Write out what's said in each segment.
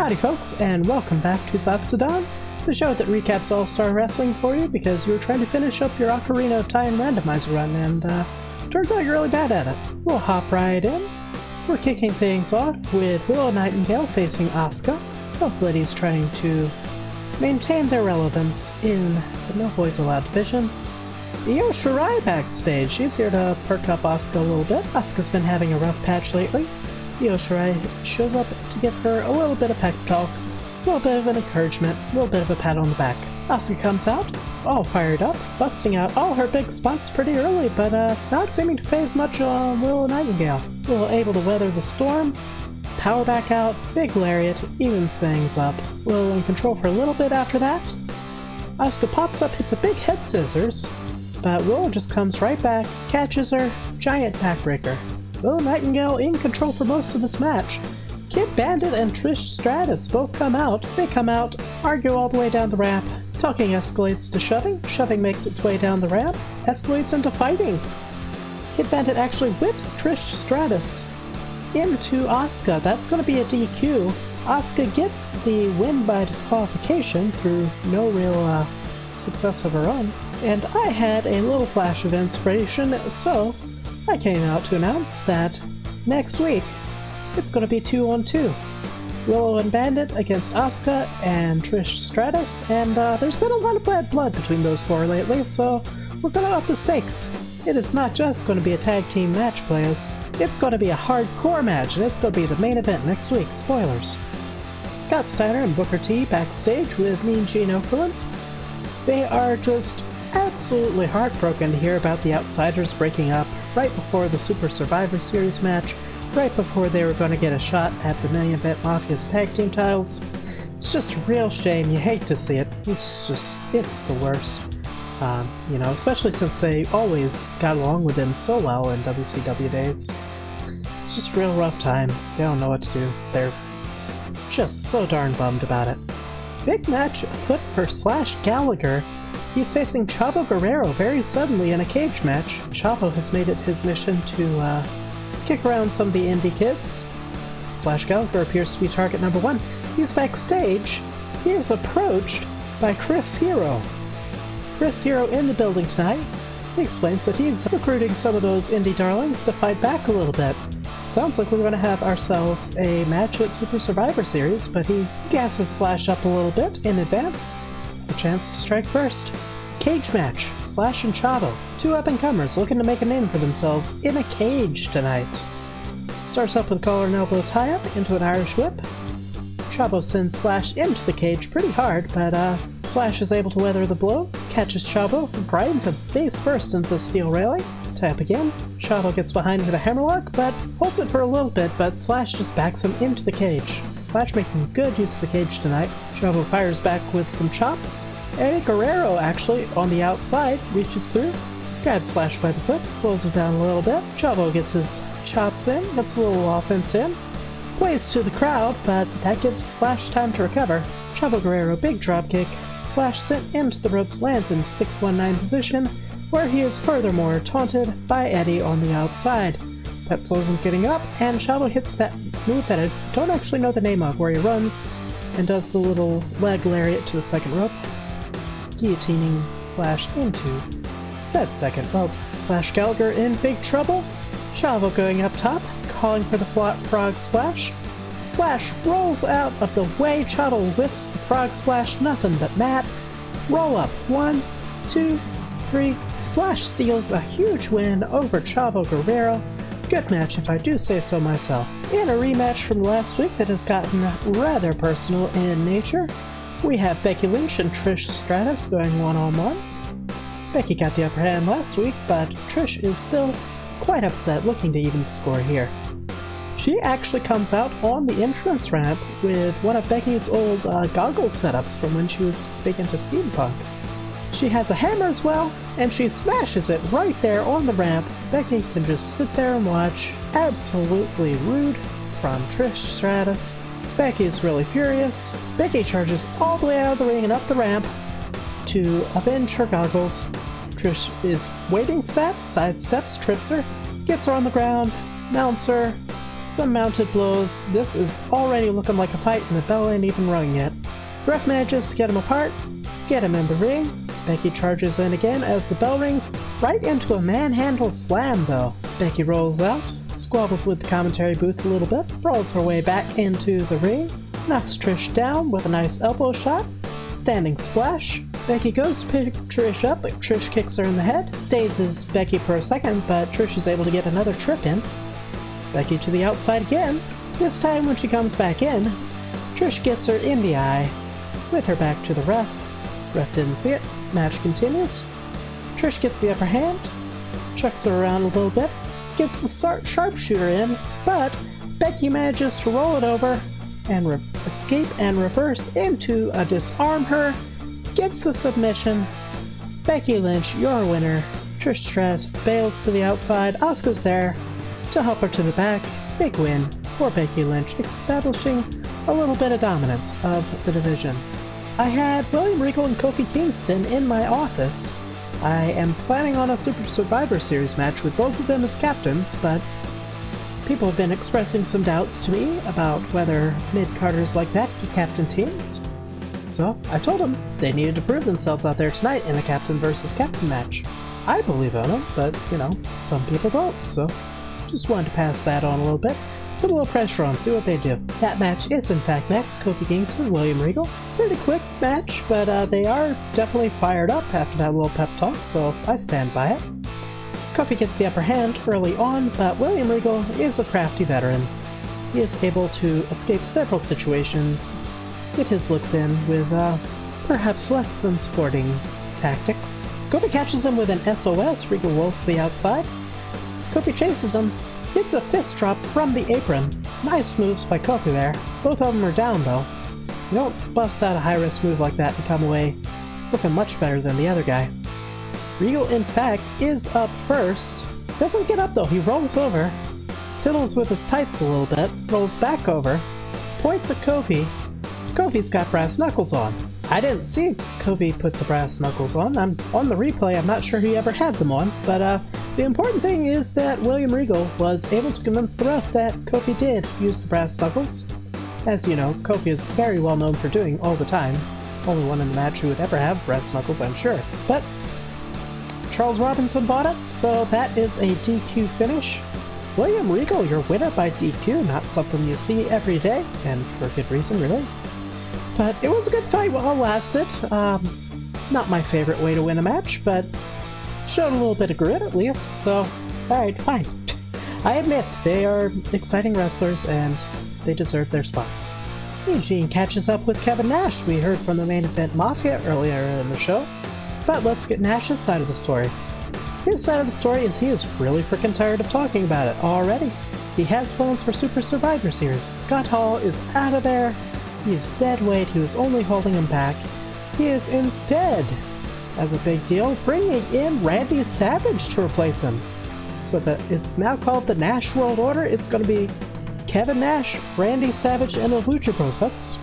Howdy folks, and welcome back to Dawn, the show that recaps All-Star Wrestling for you because you were trying to finish up your Ocarina of Time randomizer run and turns out you're really bad at it. We'll hop right in. We're kicking things off with Willow Nightingale facing Asuka. Both ladies trying to maintain their relevance in the No Boys Allowed division. Io Shirai backstage. She's here to perk up Asuka a little bit. Asuka's been having a rough patch lately. Io Shirai shows up to give her a little bit of pep talk, a little bit of an encouragement, a little bit of a pat on the back. Asuka comes out, all fired up, busting out all her big spots pretty early, but not seeming to phase much on Willow Nightingale. Willow able to weather the storm, power back out, big lariat, evens things up. Willow in control for a little bit after that. Asuka pops up, hits a big head scissors, but Willow just comes right back, catches her, giant backbreaker. Willow Nightingale in control for most of this match. Kid Bandit and Trish Stratus both come out. They come out, argue all the way down the ramp. Talking escalates to shoving. Shoving makes its way down the ramp. Escalates into fighting. Kid Bandit actually whips Trish Stratus into Asuka. That's going to be a DQ. Asuka gets the win by disqualification through no real success of her own. And I had a little flash of inspiration, so I came out to announce that next week it's going to be 2-on-2. Willow and Bandit against Asuka and Trish Stratus, and there's been a lot of bad blood between those four lately, so we're going to up the stakes. It is not just going to be a tag team match, players. It's going to be a hardcore match, and it's going to be the main event next week. Spoilers. Scott Steiner and Booker T backstage with Mean Gene Okerlund. They are just absolutely heartbroken to hear about the Outsiders breaking up right before the Super Survivor Series match, right before they were going to get a shot at the Million Bet Mafia's tag team titles. It's just a real shame. You hate to see it. It's the worst. Especially since they always got along with him so well in WCW days. It's just a real rough time. They don't know what to do. They're just so darn bummed about it. Big match afoot for Gallagher. He's facing Chavo Guerrero very suddenly in a cage match. Chavo has made it his mission to kick around some of the indie kids. Gallagher appears to be target number one. He's backstage. He is approached by Chris Hero. Chris Hero in the building tonight. He explains that he's recruiting some of those indie darlings to fight back a little bit. Sounds like we're going to have ourselves a match at Super Survivor Series, but he gasses Slash up a little bit in advance. It's the chance to strike first. Cage match. Slash and Chavo. Two up-and-comers looking to make a name for themselves in a cage tonight. Starts up with a collar and elbow tie-up into an Irish whip. Chavo sends Slash into the cage pretty hard, but Slash is able to weather the blow, catches Chavo, grinds him face first into the steel railing. Tie up again. Chavo gets behind with a hammerlock, but holds it for a little bit, but Slash just backs him into the cage. Slash making good use of the cage tonight. Chavo fires back with some chops. Eddie Guerrero, actually, on the outside, reaches through, grabs Slash by the foot, slows him down a little bit. Chavo gets his chops in, gets a little offense in, plays to the crowd, but that gives Slash time to recover. Chavo Guerrero, big dropkick. Slash sent into the ropes, lands in 619 position, where he is furthermore taunted by Eddie on the outside. That slows him getting up, and Chavo hits that move that I don't actually know the name of, where he runs and does the little leg lariat to the second rope, guillotining Slash into said second rope. Gallagher in big trouble. Chavo going up top, calling for the frog splash. Slash rolls out of the way. Chavo whiffs the frog splash, nothing but mat. Roll up. 1, 2, 3. Slash steals a huge win over Chavo Guerrero. Good match if I do say so myself. In a rematch from last week that has gotten rather personal in nature, we have Becky Lynch and Trish Stratus going one-on-one. Becky got the upper hand last week, but Trish is still quite upset, looking to even the score here. She actually comes out on the entrance ramp with one of Becky's old goggle setups from when she was big into steampunk. She has a hammer as well, and she smashes it right there on the ramp. Becky can just sit there and watch. Absolutely rude from Trish Stratus. Becky's really furious. Becky charges all the way out of the ring and up the ramp to avenge her goggles. Trish is waiting for that, sidesteps, trips her, gets her on the ground, mounts her, Some mounted blows. This is already looking like a fight and the bell ain't even rung yet. The ref manages to get him apart, get him in the ring. Becky charges in again as the bell rings, right into a manhandle slam though. Becky rolls out, squabbles with the commentary booth a little bit, brawls her way back into the ring, knocks Trish down with a nice elbow shot, standing splash. Becky goes to pick Trish up, but Trish kicks her in the head, dazes Becky for a second, but Trish is able to get another trip in. Becky to the outside again. This time when she comes back in, Trish gets her in the eye, with her back to the ref. Ref didn't see it. Match continues. Trish gets the upper hand, chucks her around a little bit, gets the sharpshooter in, but Becky manages to roll it over and escape and reverse into a disarm her, gets the submission. Becky Lynch, your winner. Trish Stratus bails to the outside. Asuka's there to help her to the back. Big win for Becky Lynch, establishing a little bit of dominance of the division. I had William Regal and Kofi Kingston in my office. I am planning on a Super Survivor Series match with both of them as captains, but people have been expressing some doubts to me about whether mid-carders like that can captain teams. So I told them they needed to prove themselves out there tonight in a captain versus captain match. I believe in them, but, you know, some people don't, so just wanted to pass that on a little bit. Put a little pressure on, see what they do. That match is in fact next. Kofi Kingston, William Regal. Pretty quick match, but they are definitely fired up after that little pep talk, so I stand by it. Kofi gets the upper hand early on, but William Regal is a crafty veteran. He is able to escape several situations, get his looks in with perhaps less than sporting tactics. Kofi catches him with an SOS. Regal rolls to the outside. Kofi chases him. It's a fist drop from the apron. Nice moves by Kofi there. Both of them are down though. You don't bust out a high-risk move like that and come away looking much better than the other guy. Regal, in fact, is up first. Doesn't get up though, he rolls over, fiddles with his tights a little bit, rolls back over, points at Kofi. Kofi's got brass knuckles on. I didn't see Kofi put the brass knuckles on. I'm on the replay, I'm not sure he ever had them on, but the important thing is that William Regal was able to convince the ref that Kofi did use the brass knuckles. As you know, Kofi is very well known for doing all the time. Only one in the match who would ever have brass knuckles, I'm sure. But Charles Robinson bought it, so that is a DQ finish. William Regal, your winner by DQ, not something you see every day, and for good reason, really. But it was a good fight while it lasted. Not my favorite way to win a match, but showed a little bit of grit at least, so alright, fine. I admit, they are exciting wrestlers and they deserve their spots. Eugene catches up with Kevin Nash. We heard from the main event Mafia earlier in the show, but let's get Nash's side of the story. His side of the story is he is really freaking tired of talking about it already. He has plans for Super Survivor Series. Scott Hall is out of there. He is dead weight. He was only holding him back. He is instead, as a big deal, bringing in Randy Savage to replace him. So that it's now called the Nash World Order. It's going to be Kevin Nash, Randy Savage, and the Lucha Bros. That's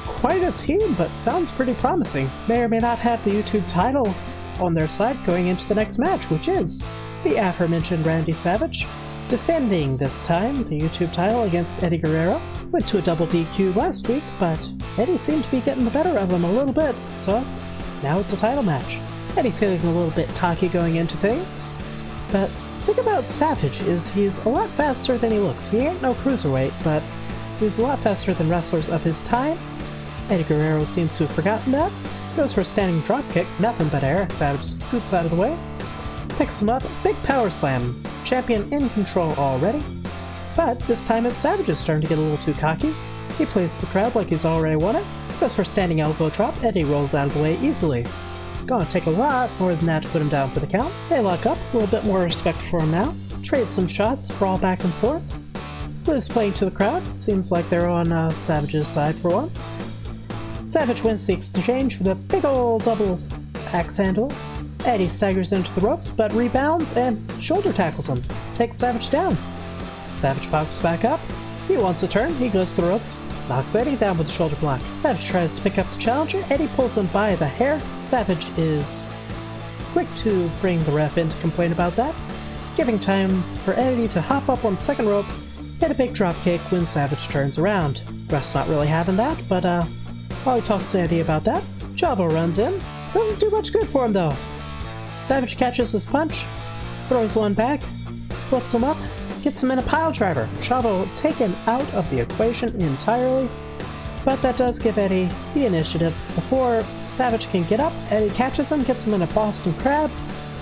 quite a team, but sounds pretty promising. May or may not have the YouTube title on their side going into the next match, which is the aforementioned Randy Savage, defending this time the YouTube title against Eddie Guerrero. Went to a double DQ last week, but Eddie seemed to be getting the better of him a little bit, so now it's a title match. Eddie feeling a little bit cocky going into things, but the thing about Savage is he's a lot faster than he looks. He ain't no cruiserweight, but he's a lot faster than wrestlers of his time. Eddie Guerrero seems to have forgotten that. Goes for a standing dropkick, nothing but air. Savage scoots out of the way, picks him up, big power slam. Champion in control already. But this time it's Savage's turn to get a little too cocky. He plays the crowd like he's already won it. Goes for a standing elbow drop. Eddie rolls out of the way easily. Gonna take a lot more than that to put him down for the count. They lock up, a little bit more respect for him now. Trade some shots, brawl back and forth. Liz playing to the crowd. Seems like they're on Savage's side for once. Savage wins the exchange with a big ol' double axe handle. Eddie staggers into the ropes, but rebounds and shoulder tackles him. Takes Savage down. Savage pops back up. He wants a turn. He goes to the ropes. Knocks Eddie down with a shoulder block. Savage tries to pick up the challenger. Eddie pulls him by the hair. Savage is quick to bring the ref in to complain about that, giving time for Eddie to hop up on the second rope, hit a big dropkick when Savage turns around. Rest not really having that, but while he talks to Eddie about that, Chavo runs in. Doesn't do much good for him though. Savage catches his punch, throws one back, flips him up, gets him in a pile driver. Chavo taken out of the equation entirely, but that does give Eddie the initiative. Before Savage can get up, Eddie catches him, gets him in a Boston Crab,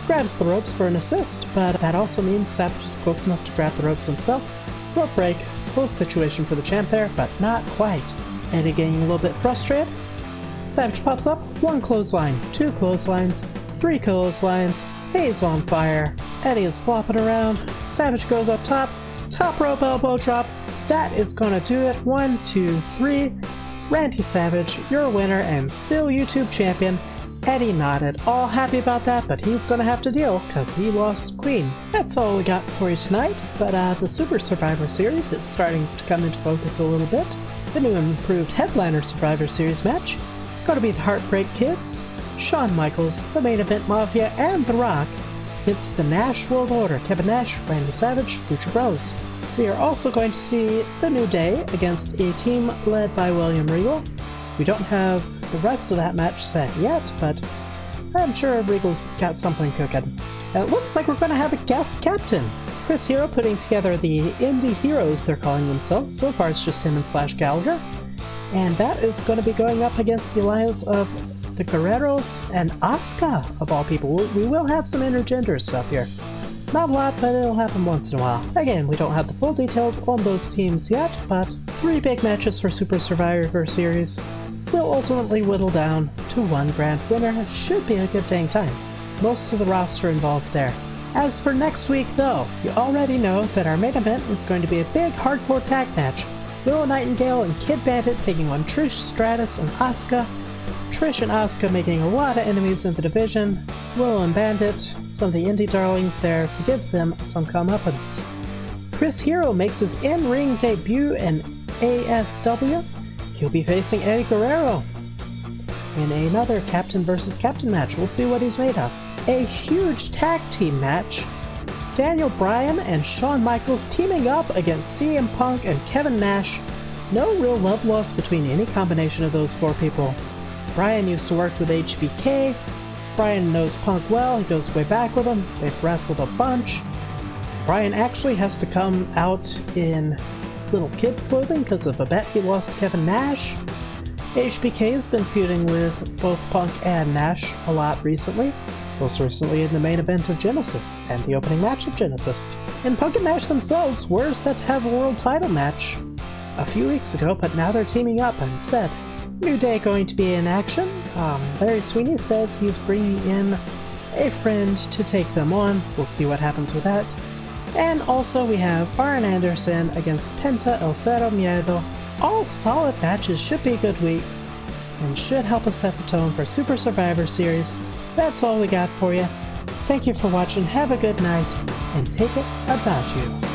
grabs the ropes for an assist, but that also means Savage is close enough to grab the ropes himself. Rope break, close situation for the champ there, but not quite. Eddie getting a little bit frustrated. Savage pops up, 1 clothesline, 2 clotheslines, 3 clotheslines, he's on fire. Eddie is flopping around. Savage goes up top, top rope elbow drop. That is gonna do it. 1, 2, 3. Randy Savage, your winner and still YouTube champion. Eddie not at all happy about that, but he's gonna have to deal because he lost clean. That's all we got for you tonight, but the Super Survivor Series is starting to come into focus a little bit. The new improved headliner Survivor Series match gonna be the Heartbreak Kids, Shawn Michaels, the Main Event Mafia, and The Rock. It's the Nash World Order, Kevin Nash, Randy Savage, Lucha Bros. We are also going to see The New Day against a team led by William Regal. We don't have the rest of that match set yet, but I'm sure Regal's got something cooking. And it looks like we're going to have a guest captain. Chris Hero putting together the Indie Heroes they're calling themselves. So far it's just him and / Gallagher. And that is going to be going up against the alliance of the Guerreros and Asuka, of all people. We will have some intergender stuff here. Not a lot, but it'll happen once in a while. Again, we don't have the full details on those teams yet, but 3 big matches for Super Survivor Series will ultimately whittle down to 1 grand winner. It should be a good dang time. Most of the roster involved there. As for next week though, you already know that our main event is going to be a big hardcore tag match. Willow, Nightingale, and Kid Bandit taking on Trish, Stratus, and Asuka. Trish and Asuka making a lot of enemies in the division. Willow and Bandit, some of the indie darlings there to give them some comeuppance. Chris Hero makes his in-ring debut in ASW. He'll be facing Eddie Guerrero in another Captain vs. Captain match. We'll see what he's made of. A huge tag team match. Daniel Bryan and Shawn Michaels teaming up against CM Punk and Kevin Nash. No real love lost between any combination of those 4 people. Bryan used to work with HBK. Bryan knows Punk well, he goes way back with him. They've wrestled a bunch. Bryan actually has to come out in little kid clothing because of a bet he lost to Kevin Nash. HBK has been feuding with both Punk and Nash a lot recently. Most recently in the main event of Genesis, and the opening match of Genesis. And Punk and Nash themselves were set to have a world title match a few weeks ago, but now they're teaming up instead. New Day going to be in action. Larry Sweeney says he's bringing in a friend to take them on. We'll see what happens with that. And also we have Arn Anderson against Penta El Cero Miedo. All solid matches, should be a good week, and should help us set the tone for Super Survivor Series. That's all we got for you. Thank you for watching, have a good night, and take it adagio.